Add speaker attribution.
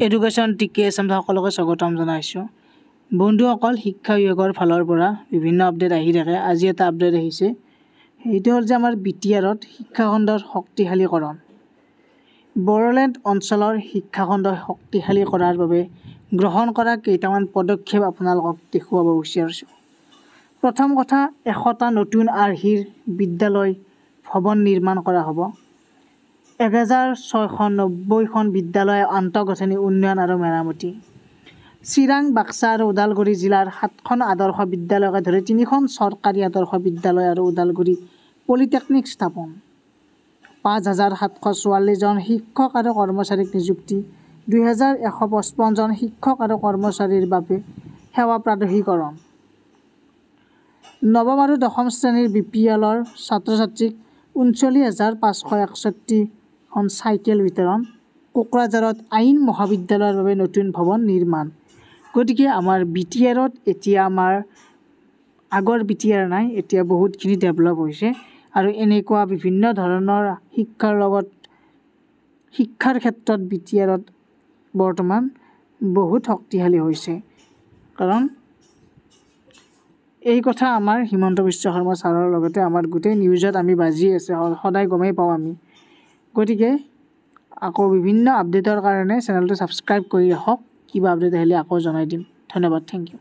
Speaker 1: Education টিকে সকলোকে স্বাগতম জনাইছোঁ। বন্ধুসকল, শিক্ষা বিভাগৰ ফালৰ পৰা বিভিন্ন আপডেট আহি থাকে। আজি এটা আপডেট আহিছে, সেইটো হ'ল যে আমাৰ BTRত শিক্ষাখণ্ডৰ শক্তিশালীকৰণ। বড়োলেণ্ড অঞ্চলৰ শিক্ষাখণ্ড শক্তিশালী কৰাৰ বাবে গ্ৰহণ কৰা কেইটামান পদক্ষেপ আপোনালোকক দেখুৱাব বিচাৰিছোঁ। প্ৰথম কথা, 100টা নতুন আৰ্হিৰ বিদ্যালয় ভৱন নিৰ্মাণ কৰা হ'ব। 1690খন বিদ্যালয় আন্তঃগাঁথনি উন্নয়ন আৰু মেৰামতি। চিৰাং, বাক্সা আৰু ওদালগুৰি জিলাৰ 7খন আদৰ্শ বিদ্যালয়কে ধৰি 3খন চৰকাৰী আদৰ্শ বিদ্যালয় আৰু ওদালগুৰি পলিটেকনিক স্থাপন। 5744 জন শিক্ষক আৰু কৰ্মচাৰীক নিযুক্তি। 2155 জন শিক্ষক আৰু কৰ্মচাৰীৰ বাবে সেৱা প্ৰাদেশিকৰণ। নৱম আৰু দশম শ্ৰেণীৰ BPLৰ ছাত্ৰ-ছাত্ৰীক 39,561খন চাইকেল বিতৰণ। কোকৰাঝাৰত আইন মহাবিদ্যালয়ৰ বাবে নতুন ভৱন নিৰ্মাণ। গতিকে আমাৰ BTRত এতিয়া আমাৰ আগৰ BTR নাই, এতিয়া বহুতখিনি ডেভেলপ হৈছে আৰু এনেকুৱা বিভিন্ন ধৰণৰ শিক্ষাৰ ক্ষেত্ৰত BTRত বৰ্তমান বহুত শক্তিশালী হৈছে। কাৰণ এই কথা আমাৰ হিমন্ত বিশ্ব শৰ্মা ছাৰৰ লগতে আমাৰ গোটেই নিউজত আমি বাজি আছে, সদায় গমেই পাওঁ আমি। গতিকে আকৌ বিভিন্ন আপডেটৰ কাৰণে চেনেলটো ছাবস্ক্ৰাইব কৰি ৰাখক। কিবা আপডেট আহিলে আকৌ জনাই দিম। ধন্যবাদ, থেংক ইউ।